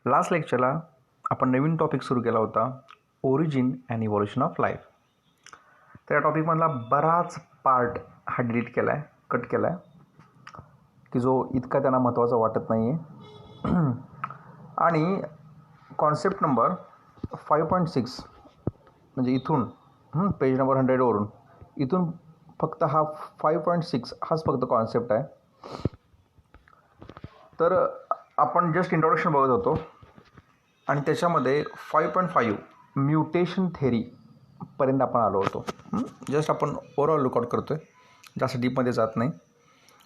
Last लेक्चरला आपण नवीन topic सुरू केला होता, origin and evolution of life. तर या टॉपिकमधला बराच पार्ट हा डिलीट केला आहे, कट केला आहे, की जो इतका त्यांना महत्त्वाचा वाटत नाही आहे. आणि कॉन्सेप्ट नंबर 5.6 म्हणजे इथून पेज नंबर 100वरून इथून फक्त हा 5.6 हाच फक्त कॉन्सेप्ट आहे. तर आपण जस्ट इंट्रोडक्शन बघत होतो आणि त्याच्यामध्ये 5.5 म्युटेशन थेरीपर्यंत आपण आलो होतो. जस्ट आपण ओव्हरऑल लुकआउट करतो आहे, जास्त डीपमध्ये जात नाही.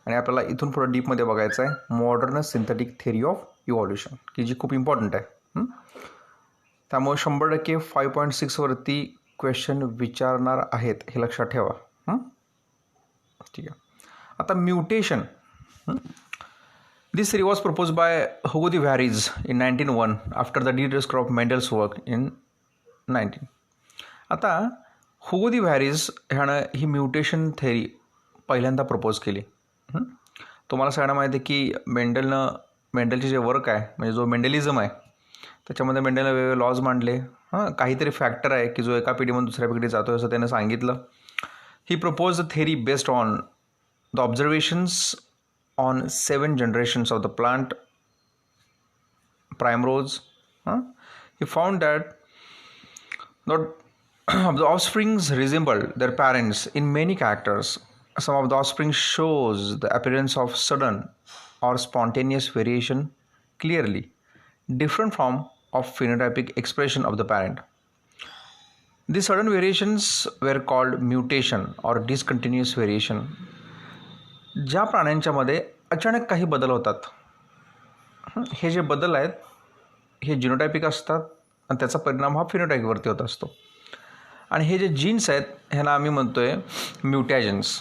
आणि आपल्याला इथून पुढं डीपमध्ये बघायचं आहे modern synthetic theory of evolution, की जी खूप इम्पॉर्टंट आहे. त्यामुळे 100% 5.6वरती क्वेश्चन विचारणार आहेत, हे लक्षात ठेवा. ठीक आहे. आता mutation, this theory was proposed by Hugo de Varies in 1901 after the de-risk of Mendel's work in 19. आता हुगो दी व्हॅरीज ह्यानं ही म्युटेशन थेरी पहिल्यांदा प्रपोज केली. तुम्हाला सगळ्यांना माहिती आहे की मेंडलचे जे वर्क आहे, म्हणजे जो मेंडेलिझम आहे, त्याच्यामध्ये मेंडेलनं वेगवेगळे लॉज मांडले. काहीतरी फॅक्टर आहे की जो एका पिढीमधून दुसऱ्या पिढीत जातो असं त्यानं सांगितलं. He propose the theory based on the observations on 7 generations of the plant primrose. He found that the offsprings resembled their parents in many characters. Some of the offspring shows the appearance of sudden or spontaneous variation clearly different from of phenotypic expression of the parent. These sudden variations were called mutation or discontinuous variation. ज्या प्राण्यांच्यामध्ये अचानक काही बदल होतात, हे जे बदल आहेत हे जिनोटायपिक असतात आणि त्याचा परिणाम हा फिनोटायपवरती होत असतो. आणि हे जे जीन्स आहेत ह्याला आम्ही म्हणतो आहे म्युटॅजन्स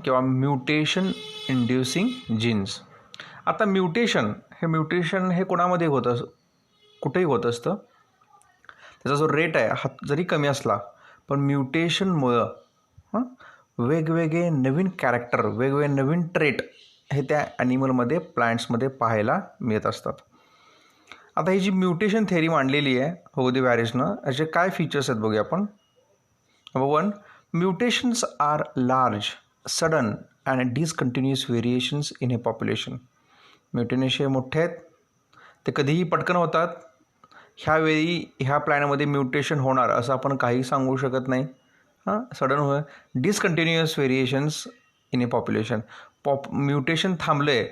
किंवा म्युटेशन इंड्युसिंग जीन्स. आता म्युटेशन हे कोणामध्ये कुठेही होत असतं. त्याचा जो रेट आहे हा जरी कमी असला पण म्युटेशनमुळं वेगवेगळे नवीन कॅरेक्टर, वेगवेगळे नवीन ट्रेट हे त्या ॲनिमलमध्ये, प्लांट्समध्ये पाहायला मिळत असतात. आता ही जी म्युटेशन थेरी मांडलेली आहे हुगो दी व्हॅरीजनं, याचे काय फीचर्स आहेत बघूया आपण. Number 1, mutations are large, sudden and discontinuous variations in a population. Mutations हे मोठे आहेत, ते कधीही पटकन होतात. ह्यावेळी ह्या प्लॅनमध्ये म्युटेशन होणार असं आपण काही सांगू शकत नाही. सडन होय. Discontinuous variations in a population, mutation थांबलं आहे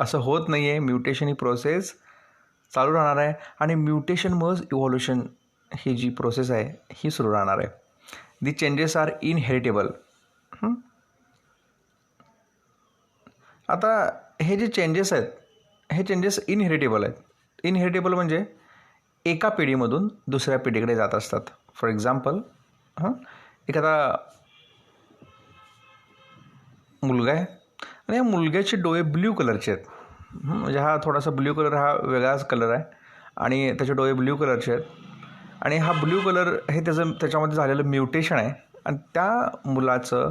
असं होत नाही आहे. म्युटेशन ही प्रोसेस चालू राहणार आहे आणि म्युटेशनमुळंच इव्हॉल्युशन ही जी प्रोसेस आहे ही सुरू राहणार आहे. The changes are inheritable. आता हे जे चेंजेस आहेत हे चेंजेस इनहेरिटेबल आहेत. इनहेरिटेबल म्हणजे एका पिढीमधून दुसऱ्या पिढीकडे जात असतात. फॉर एक्झाम्पल, एखादा मुलगा आहे आणि या मुलग्याचे डोळे ब्ल्यू कलरचे आहेत. म्हणजे हा थोडासा ब्ल्यू कलर हा वेगळाच कलर आहे आणि त्याचे डोळे ब्ल्यू कलरचे आहेत. आणि हा ब्ल्यू कलर हे त्याच्यामध्ये झालेलं म्युटेशन आहे. आणि त्या मुलाचं,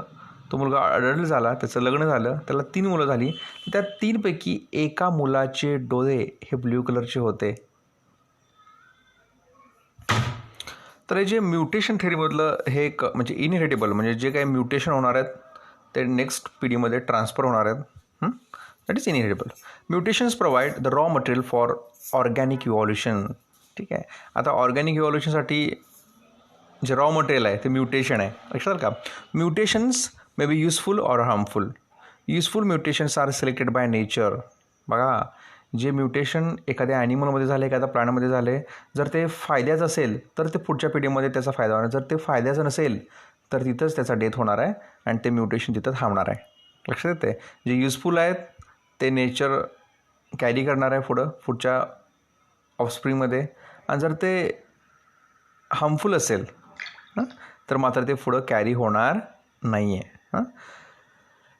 तो मुलगा अडल्ट झाला, त्याचं लग्न झालं, त्याला 3 मुलं झाली. त्या 3पैकी एका मुलाचे डोळे हे ब्ल्यू कलरचे होते. तर हे जे म्युटेशन थेरीमधलं हे एक म्हणजे इनहेरिटेबल, म्हणजे जे काही म्युटेशन होणार आहेत ते नेक्स्ट पिढीमध्ये ट्रान्सफर होणार आहेत. That is inheritable. Mutations provide the raw material for organic evolution. ठीक आहे. आता ऑर्गॅनिक इव्हॉल्युशनसाठी जे रॉ मटेरियल आहे ते म्युटेशन आहे. लक्षात का? Mutations may be useful or harmful. Useful mutations are selected by nature. बघा, जे म्युटेशन एखाद्या ॲनिमलमध्ये झाले, एखाद्या प्राण्यामध्ये झाले, जर ते फायद्याचं असेल तर ते पुढच्या पिढीमध्ये त्याचा फायदा होणार. जर ते फायद्याचं नसेल तर तिथंच त्याचा डेथ होणार आहे आणि ते म्युटेशन तिथं थांबणार आहे. लक्षात येते? जे युजफुल आहेत ते नेचर कॅरी करणार आहे पुढच्या ऑफस्प्रिंगमध्ये. आणि जर ते हार्मफुल असेल तर मात्र ते पुढं कॅरी होणार नाही आहे.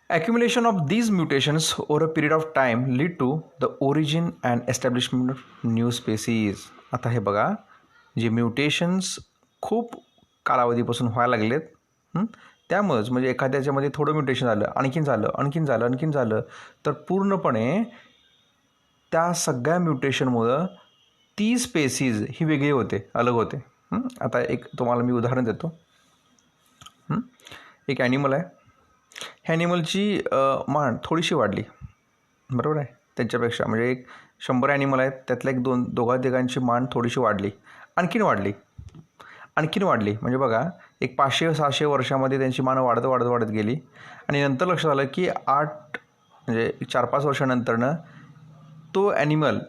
Accumulation of these mutations over a period of time lead to the origin and establishment of new species. आता हे बघा, जे म्युटेशन्स खूप कालावधीपासून व्हायला लागलेत, त्यामुळेच म्हणजे एखाद्याच्यामध्ये थोडं म्युटेशन झालं, आणखीन झालं, तर पूर्णपणे त्या सगळ्या म्युटेशनमुळं ती स्पेसीज ही वेगळी होते, अलग होते. आता एक तुम्हाला मी उदाहरण देतो. एक ॲनिमल आहे. ह्या ॲनिमलची मान थोडीशी वाढली, बरोबर आहे. त्यांच्यापेक्षा म्हणजे एक 100 ॲनिमल आहेत, त्यातल्या एक दोघांची मान थोडीशी वाढली, आणखीन वाढली म्हणजे बघा एक 500-600 वर्षामध्ये त्यांची मान वाढत गेली. आणि नंतर लक्षात आलं की 4-5 वर्षानंतरनं तो ॲनिमल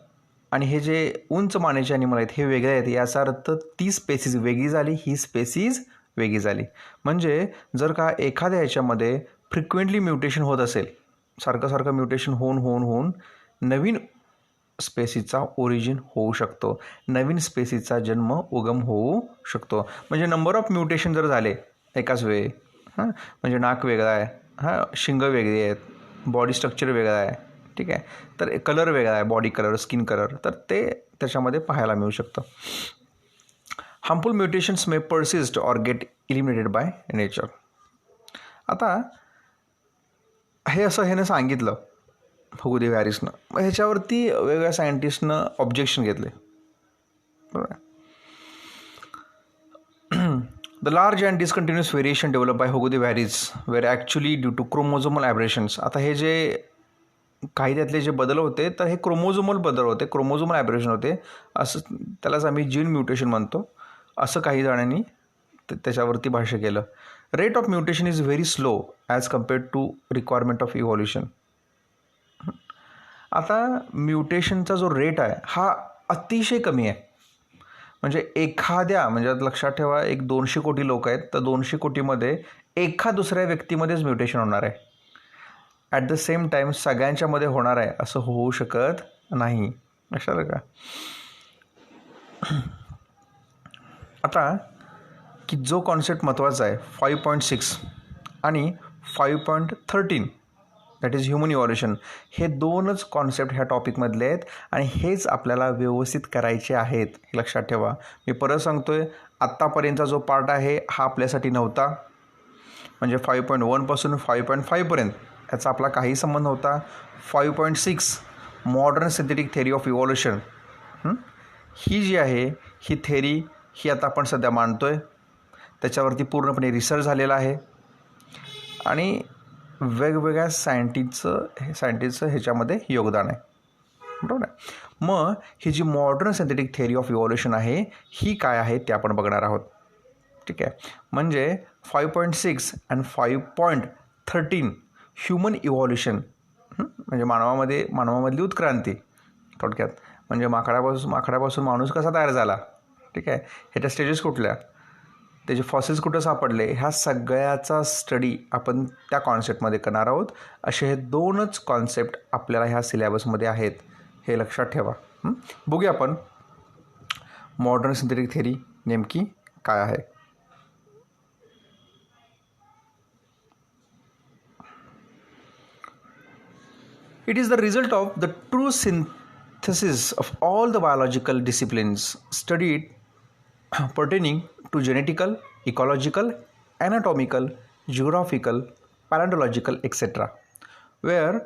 आणि हे जे उंच मानेचे ॲनिमल आहेत हे वेगळे आहेत. याचा अर्थ ती स्पेसीज वेगळी झाली, ही स्पेसीज वेगळी झाली. म्हणजे जर का एखाद्या ह्याच्यामध्ये फ्रिक्वेंटली म्युटेशन होत असेल, सारखं म्युटेशन होऊन नवीन स्पेसीजचा ओरिजिन होऊ शकतो, नवीन स्पेसीजचा उगम होऊ शकतो. म्हणजे नंबर ऑफ म्युटेशन जर झाले एकाच वेळी, म्हणजे नाक वेगळं आहे, शिंग वेगळी आहेत, बॉडी स्ट्रक्चर वेगळं आहे, ठीक आहे, तर कलर वेगळा आहे, बॉडी कलर, स्किन कलर, तर ते त्याच्यामध्ये पाहायला मिळू शकतं. Harmful mutations may persist or get eliminated by nature. आता हे असं ह्यानं सांगितलं हुगो दे व्हॅरिसनं. मग ह्याच्यावरती वेगवेगळ्या सायंटिस्टनं ऑब्जेक्शन घेतले, बरोबर आहे. The large and discontinuous variation developed by Hugo de Varies were actually due to chromosomal aberrations. आता हे जे काही त्यातले जे बदल होते तर हे क्रोमोझोमल बदल होते, क्रोमोझोमल ॲबरेशन होते, असं त्यालाच आम्ही जीन म्युटेशन म्हणतो, असं काही जणांनी त्याच्यावरती भाष्य केलं. Rate of mutation is very slow as compared to requirement of evolution. आता म्युटेशनचा जो रेट आहे हा अतिशय कमी आहे. म्हणजे म्हणजे लक्षात ठेवा, एक 200 कोटी लोक आहेत, तर 200 कोटीमध्ये एका दुसऱ्या व्यक्तीमध्येच म्युटेशन होणार आहे. ॲट द सेम टाईम सगळ्यांच्यामध्ये होणार आहे असं होऊ शकत नाही, लक्षात का. आता की जो कॉन्सेप्ट महत्त्वाचा आहे 5.6 आणि 5.13 दॅट इज ह्युमन इव्हॉल्युशन, हे दोनच कॉन्सेप्ट ह्या टॉपिकमधले आहेत आणि हेच आपल्याला व्यवस्थित करायचे आहेत, हे लक्षात ठेवा. मी परत सांगतोय, आत्तापर्यंतचा जो पार्ट आहे हा आपल्यासाठी नव्हता. म्हणजे 5.1 पासून 5.5पर्यंत याचा आपला काही संबंध नव्हता. 5.6 modern synthetic theory of evolution, ही जी आहे ही थेरी ही आता आपण सध्या मांडतोय, त्याच्यावरती पूर्णपणे रिसर्च झालेला आहे आणि वेगवेगळ्या सायंटिस्टचं ह्याच्यामध्ये योगदान आहे, बरोबर आहे. मग ही जी modern synthetic theory of evolution आहे ही काय आहे ते आपण बघणार आहोत, ठीक आहे. म्हणजे 5.6 आणि 5.13 ह्युमन इव्हॉल्युशन, म्हणजे मानवामधली उत्क्रांती थोडक्यात. म्हणजे माकडापासून माणूस कसा तयार झाला, ठीक आहे, ह्याच्या स्टेजेस कुठल्या, त्याचे फॉसिल्स कुठं सापडले, ह्या सगळ्याचा स्टडी आपण त्या कॉन्सेप्टमध्ये करणार आहोत. असे हे दोनच कॉन्सेप्ट आपल्याला ह्या सिलेबसमध्ये आहेत, हे लक्षात ठेवा. बघूया आपण मॉडर्न सिंथेटिक थेरी नेमकी काय आहे. It is the result of the true synthesis of all the biological disciplines studied pertaining to genetical, ecological, anatomical, geographical, paleontological, etc., were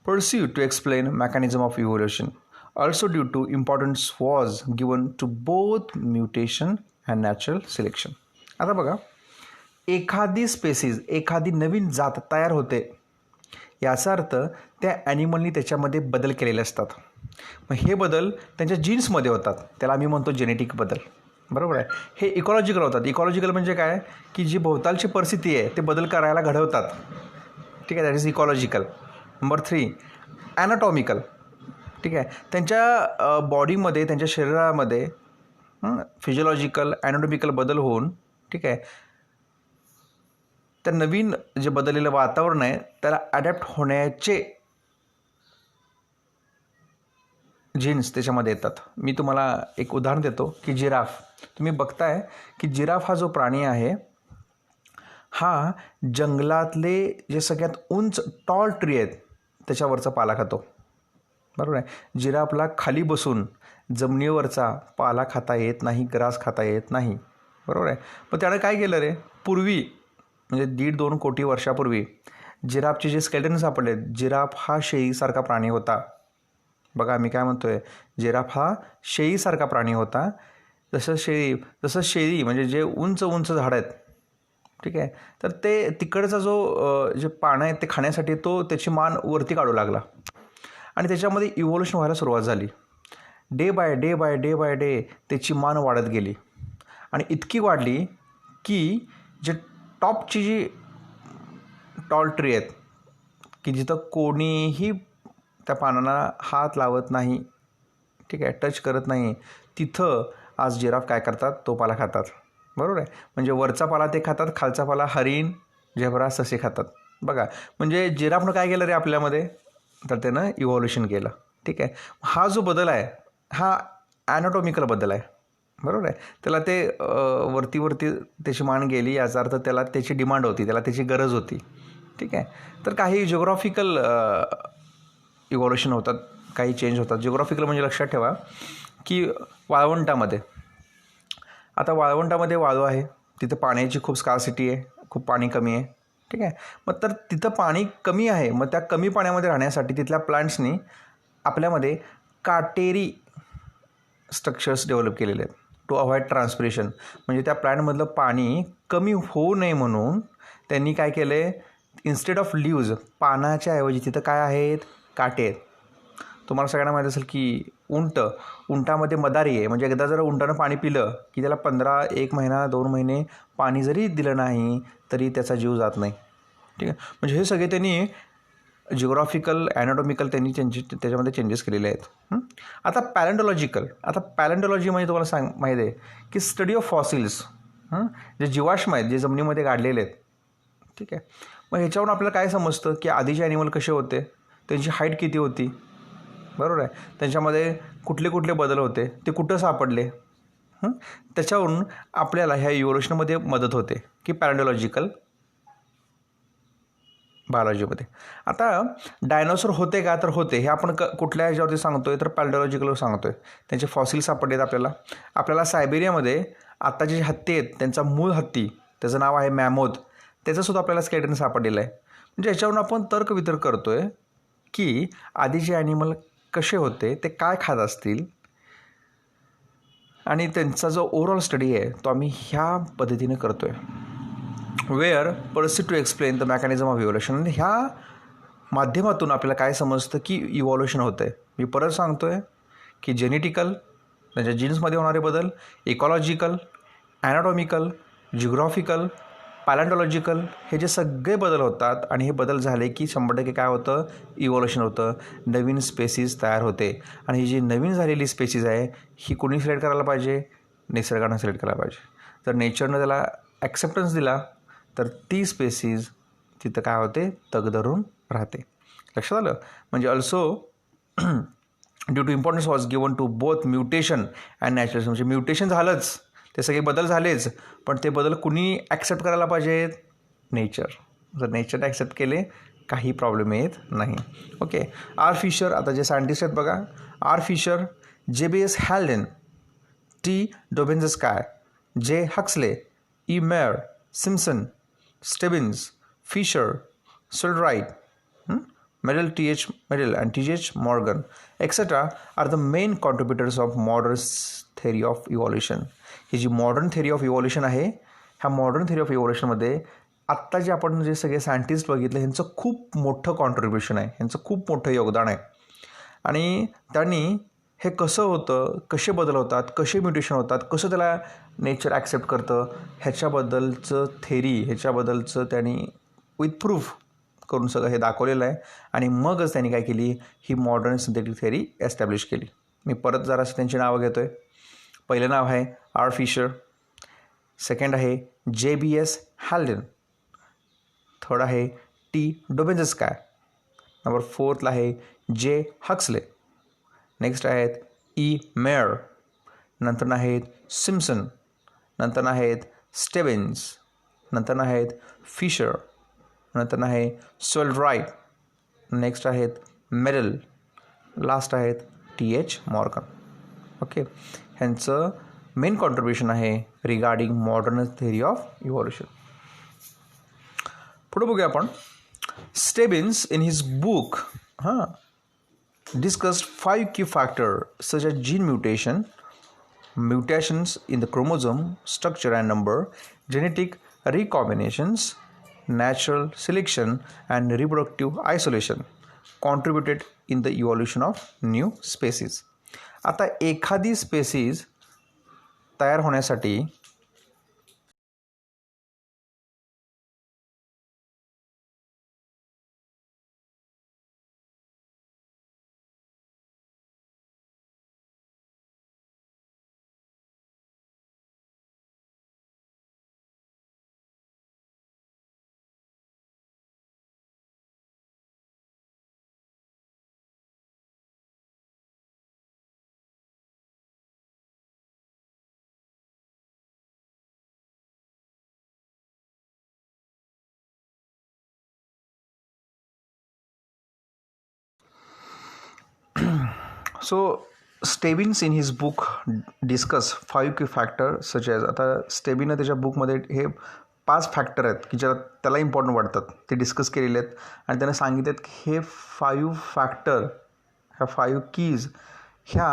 pursued to explain mechanism of evolution. Also due to importance was given to both mutation and natural selection. आता बघा, एखादी species, एखादी नवीन जात तयार होते, याचा अर्थ त्या ॲनिमलनी त्याच्यामध्ये बदल केलेले असतात. मग हे बदल त्यांच्या जीन्समध्ये होतात, त्याला आम्ही म्हणतो जेनेटिक बदल, बरोबर आहे. हे इकॉलॉजिकल होतात. इकॉलॉजिकल म्हणजे काय, की जी भोवतालची परिस्थिती आहे ते बदल करायला घडवतात, ठीक आहे, दॅट इज इकॉलॉजिकल. नंबर 3 ॲनाटॉमिकल, ठीक आहे, त्यांच्या बॉडीमध्ये, त्यांच्या शरीरामध्ये फिजिओलॉजिकल, ॲनाटॉमिकल बदल होऊन, ठीक आहे, त्या नवीन जे बदललेलं वातावरण आहे त्याला ॲडॅप्ट होण्याचे जीन्स त्याच्यामध्ये येतात. मी तुम्हाला एक उदाहरण देतो की जिराफ. तुम्ही बघताय की जिराफ हा जो प्राणी आहे हा जंगलातले जे सगळ्यात उंच टॉल ट्री आहेत त्याच्यावरचा पाला खातो, बरोबर आहे. जिराफला खाली बसून जमिनीवरचा पाला खाता येत नाही, ग्रास खाता येत नाही, बरोबर आहे. मग त्यानं काय केलं रे, पूर्वी म्हणजे 1.5-2 कोटी वर्षापूर्वी जिराफचे जे स्केलेटन सापडले, जिराफ हा शेळीसारखा प्राणी होता, बघा मी काय म्हणतोय, जिराफ हा शेळीसारखा प्राणी होता. जसं शेळी म्हणजे जे उंच उंच झाडं आहेत, ठीक आहे, तर ते तिकडचा जो जे पानं आहेत ते खाण्यासाठी तो त्याची मान वरती काढू लागला आणि त्याच्यामध्ये इव्होल्युशन व्हायला सुरुवात झाली. Day by day by day by day त्याची मान वाढत गेली आणि इतकी वाढली की जे टॉपची जी टॉल ट्री आहेत की जिथं कोणीही त्या पानांना हात लावत नाही, ठीक आहे, टच करत नाही, तिथं आज जिराफ काय करतात, तो पाला खातात. बरोबर आहे. म्हणजे वरचा पाला ते खातात, खालचा पाला हरिण, झेब्रा, ससे खातात. बघा म्हणजे जिराफनं काय केलं रे आपल्यामध्ये, तर त्यानं इव्हॉल्युशन केलं. ठीक आहे. हा जो बदल आहे हा ॲनाटॉमिकल बदल आहे. बरोबर आहे. त्याला ते वरती वरती त्याची मान गेली याचा अर्थ त्याला त्याची डिमांड होती, त्याला त्याची गरज होती. ठीक आहे. तर काही जिओग्राफिकल इव्हॉल्युशन होतात, काही चेंज होतात. जिओग्राफिकल म्हणजे लक्षात ठेवा की वाळवंटामध्ये, आता वाळवंटामध्ये वाळू आहे, तिथं पाण्याची खूप स्कार्सिटी आहे, खूप पाणी कमी आहे. ठीक आहे. मग तर तिथं पाणी कमी आहे, मग त्या कमी पाण्यामध्ये राहण्यासाठी तिथल्या प्लांट्सनी आपल्यामध्ये काटेरी स्ट्रक्चर्स डेव्हलप केलेले आहेत टू अवॉइड ट्रान्सपिरेशन. म्हणजे त्या प्लांटमधलं पाणी कमी होऊ नये म्हणून त्यांनी काय केलं आहे, इन्स्टेड ऑफ लीव्ज, पानाच्या ऐवजी तिथं काय आहेत, काटे आहेत. तुम्हाला सगळ्यांना माहीत असेल की उंटामध्ये मदारी आहे. म्हणजे एकदा जर उंटानं पाणी पिलं की त्याला 1 महिना 2 महिने पाणी जरी दिलं नाही तरी त्याचा जीव जात नाही. ठीक आहे. म्हणजे हे सगळे त्यांनी जिओग्राफिकल ॲनाटॉमिकल त्यांनी त्याच्यामध्ये चेंजेस केलेले आहेत. आता पॅलेंटॉलॉजी म्हणजे तुम्हाला माहीत आहे की स्टडी ऑफ फॉसिल्स, जे जीवाश्म आहेत जे जमिनीमध्ये गाडलेले आहेत. ठीक आहे. मग ह्याच्यावरून आपल्याला काय समजतं की आधीचे ॲनिमल कसे होते, त्यांची हाईट किती होती, बरोबर आहे, त्यांच्यामध्ये कुठले कुठले बदल होते, ते कुठं सापडले, त्याच्यावरून आपल्याला ह्या इव्होल्युशनमध्ये मदत होते की पॅलेंटॉलॉजिकल बायोलॉजीमध्ये. आता डायनोसॉर होते का, तर होते. हे आपण कुठल्या ह्याच्यावरती सांगतोय, तर पॅलेंटॉलॉजिकलवर सांगतोय. त्यांचे फॉसिल सापडलेत आपल्याला सायबेरियामध्ये आत्ताचे जे हत्ती आहेत त्यांचा मूळ हत्ती, त्याचं नाव आहे मॅमोथ, त्याचंसुद्धा आपल्याला स्केलेटन सापडलेलं आहे. म्हणजे याच्यावरून आपण तर्कवितर्क करतोय की आधीचे ॲनिमल कसे होते, ते काय खात असतील, आणि त्यांचा जो ओव्हरऑल स्टडी आहे तो आम्ही ह्या पद्धतीने करतोय. Were proceed to explain the mechanism of evolution. आणि ह्या माध्यमातून आपल्याला काय समजतं की इव्हॉल्युशन होतं आहे. मी परत सांगतो आहे की जेनेटिकल, त्यांच्या जीन्समध्ये होणारे बदल, इकॉलॉजिकल, ॲनाटॉमिकल, जिओग्राफिकल, पॅलेंटॉलॉजिकल, हे जे सगळे बदल होतात आणि हे बदल झाले की 100% काय होतं, इव्हॉल्युशन होतं, नवीन स्पेसीज तयार होते. आणि ही जी नवीन झालेली स्पेसीज आहे ही कोणी सिलेक्ट करायला पाहिजे, निसर्गानं सिलेक्ट करायला पाहिजे. जर नेचरनं त्याला ॲक्सेप्टन्स दिला तर ती स्पेसीज तिथं काय होते, तग धरून राहते. लक्षात आलं. म्हणजे also due to importance was given to both mutation and natural. म्हणजे म्युटेशन झालंच, ते सगळे बदल झालेच, पण ते बदल कुणी ॲक्सेप्ट करायला पाहिजेत, नेचर. जर नेचरने ॲक्सेप्ट केले काही प्रॉब्लेम येत नाही. ओके. आर फिशर, आता जे सायंटिस्ट आहेत बघा, R Fisher, JBS Haldane, T Dobzhansky, J Huxley, E Mayr, Simpson, Stebbins, Fisher, Sewall Wright, Medal, TH Medal and TH Morgan, etc. are the main contributors of modern theory of evolution. ही जी modern theory of evolution आहे, ह्या modern theory of इव्हॉल्युशनमध्ये आत्ता जे आपण जे सगळे scientist बघितले ह्यांचं खूप मोठं कॉन्ट्रीब्युशन आहे, ह्यांचं खूप मोठं योगदान आहे. आणि त्यांनी हे कसं होतं, कसे बदल होतात, कसे म्युटेशन होतात, कसं त्याला नेचर ॲक्सेप्ट करतं, ह्याच्याबद्दलचं थेरी, ह्याच्याबद्दलचं त्यांनी विथ प्रूफ करून सगळं हे दाखवलेलं आहे. आणि मगच त्यांनी काय केली, ही मॉडर्न सिंथेटिक थेरी एस्टॅब्लिश केली. मी परत जरासं त्यांची नावं घेतो आहे. पहिलं नाव आहे आर फिशर, सेकंड आहे JBS हॅल्डेन, थर्ड आहे T डोबेन्स्काय, नंबर 4ला आहे J हक्सले, नेक्स्ट आहेत E मेयर, नंतर आहेत सिम्सन, नंतर आहेत स्टेबिन्स, नंतर आहेत फिशर, नंतर आहे सोलराइट, नेक्स्ट आहेत मेडल, लास्ट आहेत TH मॉर्गन. ओके. ह्यांचं मेन कॉन्ट्रीब्युशन आहे regarding modern theory of evolution. पुढे बघूया आपण. Stebbins in his book discussed 5 key factors such as gene mutation, mutations in the chromosome structure and number, genetic recombinations, natural selection, and reproductive isolation contributed in the evolution of new species. आता एखादी species तयार होण्यासाठी So Stebbins in his book discuss 5 key factor such as आता स्टेबिननं त्याच्या बुकमध्ये हे 5 factor आहेत की ज्याला त्याला इम्पॉर्टंट वाटतात ते डिस्कस केलेले आहेत आणि त्याने सांगितलेत की हे 5 फॅक्टर ह्या 5 कीज ह्या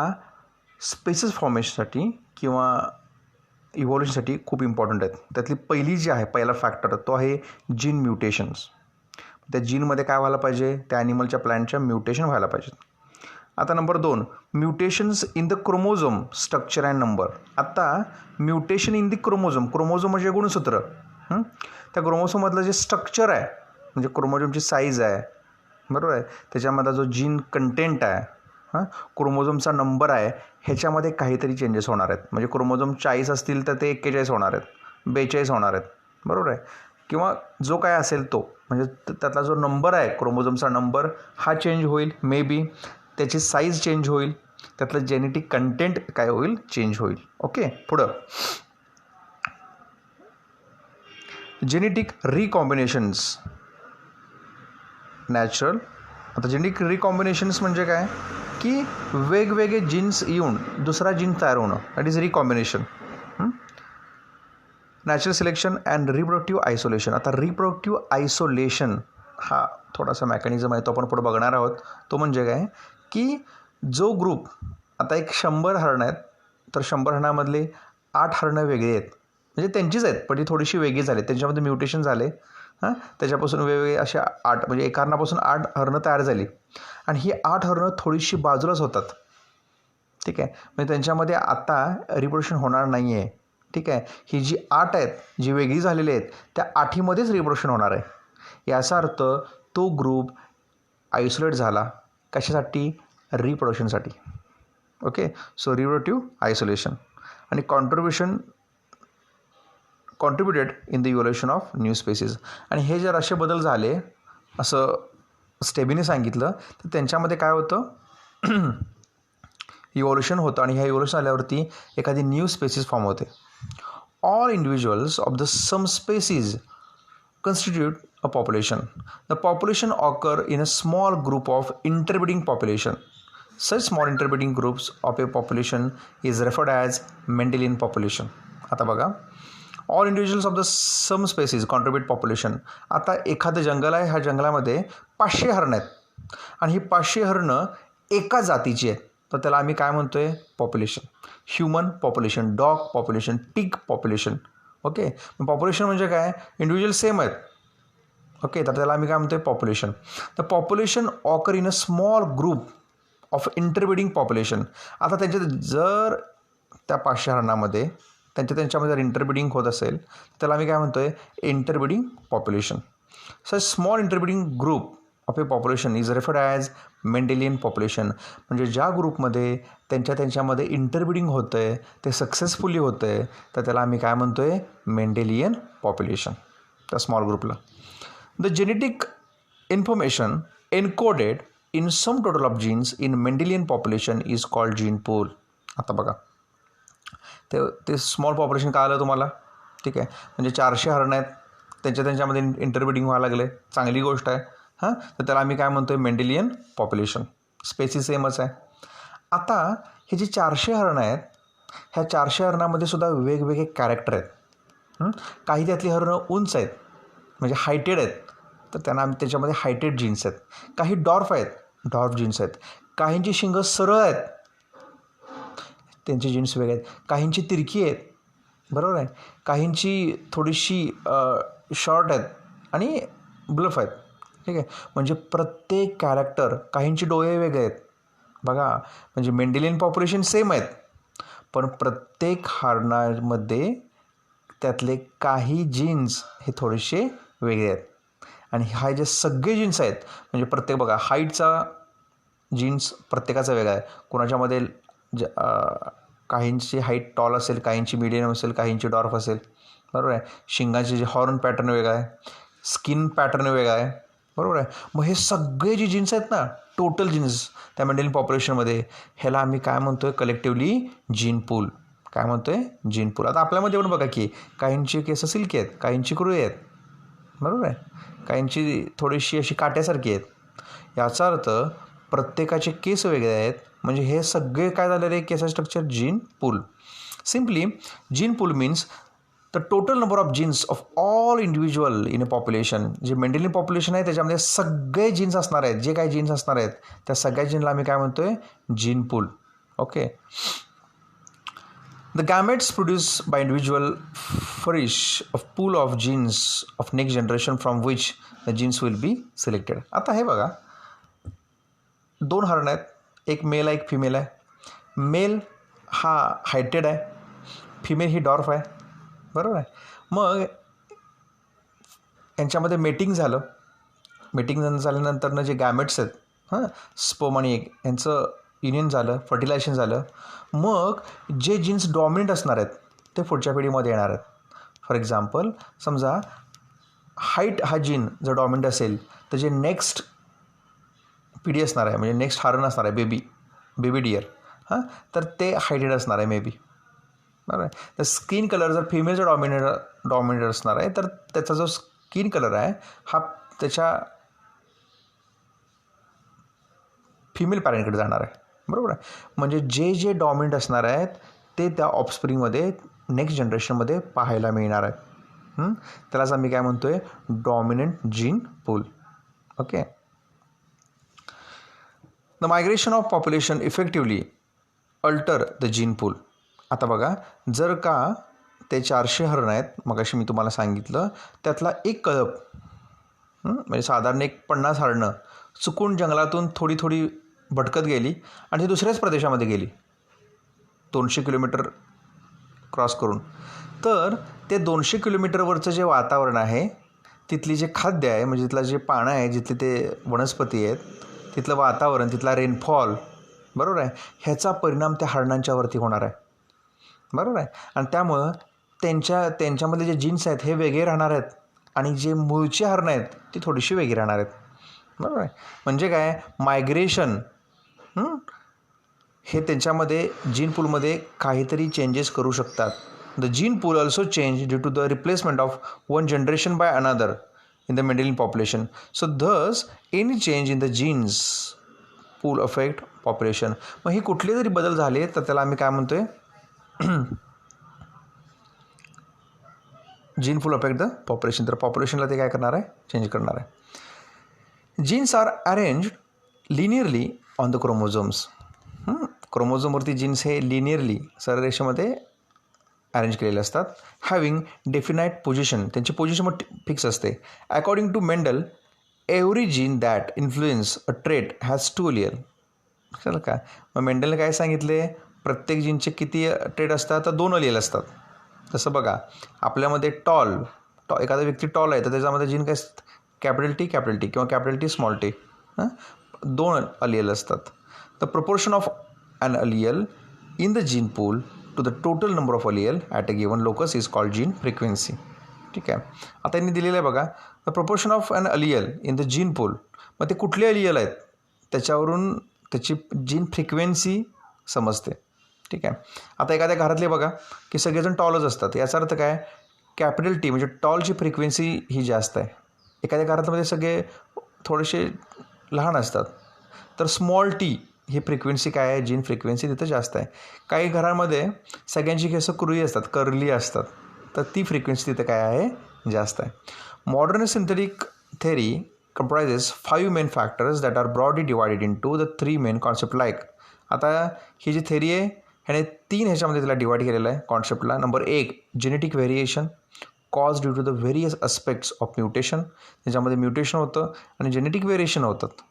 स्पेसिस फॉर्मेशनसाठी किंवा इव्हॉल्युशनसाठी खूप इम्पॉर्टंट आहेत. त्यातली पहिली जी आहे पहिला फॅक्टर तो आहे जीन म्युटेशन्स. त्या जीनमध्ये काय व्हायला पाहिजे, त्या ॲनिमलच्या प्लॅन्टच्या म्युटेशन व्हायला पाहिजेत. आता number 2 mutations in the chromosome structure and number. आता म्युटेशन इन द क्रोमोझोम म्हणजे गुणसूत्र. त्या क्रोमोझोममधलं जे स्ट्रक्चर आहे म्हणजे क्रोमोझोमची साईज आहे बरोबर आहे, त्याच्यामधला जो जीन कंटेंट आहे क्रोमोझोमचा नंबर आहे ह्याच्यामध्ये काहीतरी चेंजेस होणार आहेत. म्हणजे क्रोमोझोम 40 असतील तर ते 41 होणार आहेत, 42 होणार आहेत बरोबर आहे, किंवा जो काय असेल तो म्हणजे त्यातला जो नंबर आहे क्रोमोझोमचा नंबर हा चेंज होईल. मे बी त्याची साईज चेंज होईल, त्यातलं जेनेटिक कंटेंट काय होईल चेंज होईल. ओके, पुढं जेनेटिक रिकॉम्बिनेशन्स नॅचरल. आता जेनेटिक रिकॉम्बिनेशन्स म्हणजे काय की वेगवेगळे जीन्स येऊन दुसरा जीन तयार होणं, that is recombination. Natural selection and reproductive isolation. आता रिप्रोडक्टिव्ह आयसोलेशन हा थोडासा मेकॅनिझम आहे तो आपण पुढे बघणार आहोत. तो म्हणजे काय की जो ग्रुप आता एक 100 हरणं आहेत तर 100 हरणामधले 8 हरणं वेगळी आहेत म्हणजे त्यांचीच आहेत पण ती थोडीशी वेगळी झाली, त्यांच्यामध्ये म्युटेशन झाले. त्याच्यापासून वेगवेगळे अशा 8 म्हणजे एका हरणापासून 8 हरणं तयार झाली आणि ही 8 हरणं थोडीशी बाजूलाच होतात. ठीक आहे, म्हणजे त्यांच्यामध्ये आता रिप्रोडक्शन होणार नाही आहे. ठीक आहे, ही जी 8 आहेत जी वेगळी झालेली आहेत त्या 8मध्येच रिप्रोडक्शन होणार आहे. याचा अर्थ तो ग्रुप आयसोलेट झाला कशासाठी, रिप्रोडक्शनसाठी. ओके, सो रिप्रोडक्टिव्ह आयसोलेशन आणि contributed in the evolution of new species. आणि हे जर असे बदल झाले असं स्टेबीने सांगितलं तर त्यांच्यामध्ये काय होतं इव्होल्युशन होतं आणि ह्या इव्होल्युशन आल्यावरती एखादी न्यू स्पेसीज फॉर्म होते. All individuals of the same species constitute a population. The population occur in a small group of interbreeding population. Such small interbreeding groups of a population is referred as Mendelian population. आता बघा, all individuals of the same species contribute population. आता एखादं जंगल आहे, ह्या जंगलामध्ये 500 हरणं आहेत आणि ही 500 हरणं एका जातीची आहेत तर त्याला आम्ही काय म्हणतोय population. Human population, dog population, TIG population. Okay, population म्हणजे काय, इंडिव्हिज्युअल सेम आहेत. ओके, तर त्याला आम्ही काय म्हणतोय population. The population occur in a small group of interbreeding population. आता त्यांच्या जर त्या 500 हरणामध्ये त्यांच्यामध्ये जर इंटरब्रीडिंग होत असेल त्याला आम्ही काय म्हणतोय interbreeding population. Such small interbreeding group of A population is referred as Mendelian population. म्हणजे ज्या ग्रुपमध्ये त्यांच्यामध्ये इंटरब्रीडिंग होतं आहे ते सक्सेसफुली होतं आहे तर त्याला आम्ही काय म्हणतो आहे मेंडेलियन पॉप्युलेशन त्या स्मॉल ग्रुपला. The genetic information encoded in sum total of genes in Mendelian population is called gene pool. आता बघा ते स्मॉल पॉप्युलेशन काय आलं तुम्हाला. ठीक आहे, म्हणजे 400 हरणं आहेत त्यांच्यामध्ये इंटरब्रीडिंग व्हायला लागले, चांगली गोष्ट आहे. तर त्याला आम्ही काय म्हणतो आहे मेंडेलियन पॉप्युलेशन. स्पेसिस सेमच आहे. आता हे जे 400 हरणं आहेत ह्या 400 हरणामध्ये सुद्धा वेगवेगळे कॅरेक्टर आहेत. काही त्यातली हरणं उंच आहेत म्हणजे हायटेड आहेत तर त्यांना त्याच्यामध्ये हायटेड जीन्स आहेत. काही डॉर्फ आहेत, डॉर्फ जीन्स आहेत. काहींची शिंग सरळ आहेत, त्यांचे जीन्स वेगळे आहेत. काहींची तिरकी आहेत, बरोबर आहे. काहींची थोडीशी शॉर्ट आहेत आणि ब्लफ आहेत, ठीक आहे. म्हणजे प्रत्येक कॅरेक्टर, काहींचे डोळे वेगळे आहेत बघा. म्हणजे मेंडेलियन पॉप्युलेशन सेम आहेत, पण प्रत्येक हरणामध्ये त्यातले काही जीन्स हे थोडेसे वेगळे आहेत. आणि हा जे सगळे जीन्स आहेत, म्हणजे प्रत्येक बघा हाईटचा जीन्स प्रत्येकाचा वेगळा आहे. कोणाच्यामध्ये काहींची हाईट टॉल असेल, काहींची मिडियम असेल, काहींची डॉर्फ असेल, बरोबर आहे. शिंगाचे जे हॉर्न पॅटर्न वेगळा आहे, स्किन पॅटर्न वेगळा आहे, बरोबर आहे. मग हे सगळे जे जीन्स आहेत ना, टोटल जीन्स त्या मेंडेलियन पॉप्युलेशनमध्ये, ह्याला आम्ही काय म्हणतोय कलेक्टिव्हली? जीन पूल. काय म्हणतोय? Gene pool. आता आपल्यामध्ये पण बघा की काहींची केस सिल्की आहेत, काहींची कुरळी आहेत, बरोबर आहे. काहींची थोडीशी अशी काट्यासारखी आहेत. याचा अर्थ प्रत्येकाचे केस वेगळे आहेत. म्हणजे हे सगळे काय झालेलं आहे case structure? Gene pool. Simply gene pool means the total number of genes of all individual in a population. जे मेंडेलियन पॉप्युलेशन आहे त्याच्यामध्ये सगळे जीन्स असणार आहेत, जे काही जीन्स असणार आहेत त्या सगळ्या जीनला आम्ही काय म्हणतोय? Gene pool. Okay. The gametes produced by individual furnish a pool of genes of next generation from which the genes will be selected. आता हे बघा, दोन हरण आहेत, एक मेल आहे एक फिमेल आहे. मेल हा हायटेड आहे, फिमेल ही डॉर्फ आहे, बरोबर आहे. मग यांच्यामध्ये मेटिंग झालं. मेटिंग झाल्यानंतरनं जे गॅमेट्स आहेत स्पर्म आणि एग यांचं युनियन झालं, फर्टिलायझेशन झालं. मग जे जीन्स डॉमिनंट असणार आहेत ते पुढच्या पिढीमध्ये येणार आहेत. फॉर एक्झाम्पल समजा हाईट हा जीन जर डॉमिनंट असेल तर जे नेक्स्ट पिढी असणार आहे, म्हणजे नेक्स्ट हरण असणार आहे, बेबी डिअर, तर ते हायटेड असणार आहे मे बी, बरोबर आहे. तर स्किन कलर जर फिमेलचा डॉमिनेट असणार आहे तर त्याचा जो स्किन कलर आहे हा त्याच्या फिमेल पॅरेंटकडे जाणार आहे, बरोबर आहे. म्हणजे जे जे डॉमिनंट असणार आहेत ते त्या ऑफस्प्रिंगमध्ये नेक्स्ट जनरेशनमध्ये पाहायला मिळणार आहेत. त्यालाच आम्ही काय म्हणतोय? Dominant gene pool. Okay. The migration of population effectively alter the gene pool. आता बघा, जर का ते 400 हरण आहेत, मगाशी मी तुम्हाला सांगितलं, त्यातला एक कळप म्हणजे साधारण एक 50 हरणं चुकून जंगलातून थोडी थोडी भटकत गेली आणि ती दुसऱ्याच प्रदेशामध्ये गेली 200 किलोमीटर क्रॉस करून. तर ते 200 किलोमीटरवरचं जे वातावरण आहे, तिथली जे खाद्य आहे, म्हणजे तिथलं जे पानं आहे, जिथले ते वनस्पती आहेत, तिथलं वातावरण, तिथला रेनफॉल, बरोबर आहे, ह्याचा परिणाम त्या हरणांच्यावरती होणार आहे, बरोबर आहे. आणि त्यामुळं त्यांच्यामधले जे जीन्स आहेत हे वेगळे राहणार आहेत आणि जे मूळचे हरणं आहेत ती थोडीशी वेगळी राहणार आहेत, बरोबर आहे. म्हणजे काय? मायग्रेशन हे त्यांच्यामध्ये जीन पूलमध्ये काहीतरी चेंजेस करू शकतात. The gene pool also change due to the replacement of one generation by another in the Mendelian population. So thus any change in the genes pool affect population. मग हे कुठले जरी बदल झाले तर त्याला आम्ही काय म्हणतोय? Gene pool affect the population. तर पॉप्युलेशनला ते काय करणार आहे? चेंज करणार आहे. Genes are arranged linearly on the chromosomes. क्रोमोझोमवरती जीन्स हे लिनियरली सरळ रेषेमध्ये अरेंज केलेले असतात. हॅविंग डेफिनाईट पोझिशन, त्यांची पोझिशन फिक्स असते. According to Mendel every gene that influence a trait has 2 allele. चला का? मग मेंडलने काय सांगितले? प्रत्येक जीनचे किती ट्रेट असतात? तर 2 अलियल असतात. तसं बघा, आपल्यामध्ये एखादा व्यक्ती टॉल आहे तर त्याच्यामध्ये जीन काय? कॅपिटल टी किंवा capital T small T, 2 allele असतात. The proportion of an allele in the gene pool to the total number of allele at a given locus is called gene frequency. ठीक आहे. आता यांनी दिलेलं आहे बघा, the proportion of an allele in the gene pool. मग ते कुठले अलियल आहेत त्याच्यावरून त्याची जीन फ्रिक्वेन्सी समजते. ठीक आहे. आता एखाद्या घरातले बघा की सगळेजण टॉलच असतात. याचा अर्थ काय? कॅपिटल टी म्हणजे टॉलची फ्रिक्वेन्सी ही जास्त आहे. एखाद्या घरामध्ये सगळे थोडेसे लहान असतात तर स्मॉल टी ही फ्रिक्वेन्सी काय आहे? जीन फ्रिक्वेन्सी तिथं जास्त आहे. काही घरामध्ये सगळ्यांची केस कुरळी असतात, कर्ली असतात, तर ती फ्रिक्वेन्सी तिथं काय आहे? जास्त आहे. Modern synthetic theory comprises 5 main factors that are broadly divided into the 3 main concept like. आता ही जी थेरी आहे ह्याने 3 ह्याच्यामध्ये तिला डिवाइड केलेलं आहे कॉन्सेप्टला. Number 1 genetic variation cause due to the various aspects of mutation. त्याच्यामध्ये म्युटेशन होतं आणि जेनेटिक व्हेरिएशन होतात.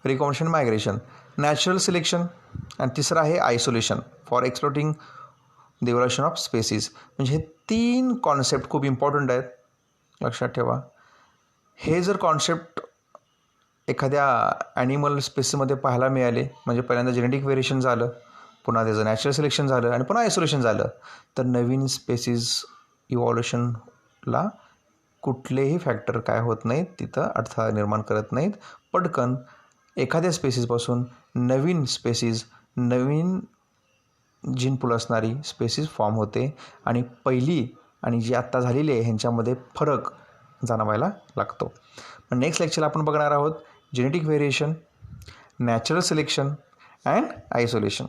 रिकॉम्बिनेशन मायग्रेशन, नॅचरल सिलेक्शन आणि तिसरं आहे isolation for exploiting the evolution of species. म्हणजे हे 3 कॉन्सेप्ट खूप इम्पॉर्टंट आहेत, लक्षात ठेवा. हे जर कॉन्सेप्ट एखाद्या ॲनिमल स्पेसीसमध्ये पाहायला मिळाले, म्हणजे पहिल्यांदा जेनेटिक व्हेरिएशन झालं, पुन्हा त्याचं नॅचरल सिलेक्शन झालं आणि पुन्हा आयसोलेशन झालं, तर नवीन स्पेसीज इव्हॉल्युशनला कुठलेही फॅक्टर काय होत नाहीत, तिथं अडथळा निर्माण करत नाहीत. पटकन एखाद्या स्पेसीजपासून नवीन स्पेसीज, नवीन जीन पूल असणारी स्पेसीज फॉर्म होते आणि पहिली आणि जी आत्ता झालेली आहे ह्यांच्यामध्ये फरक जाणवायला लागतो. नेक्स्ट लेक्चरला आपण बघणार आहोत genetic variation, natural selection and isolation.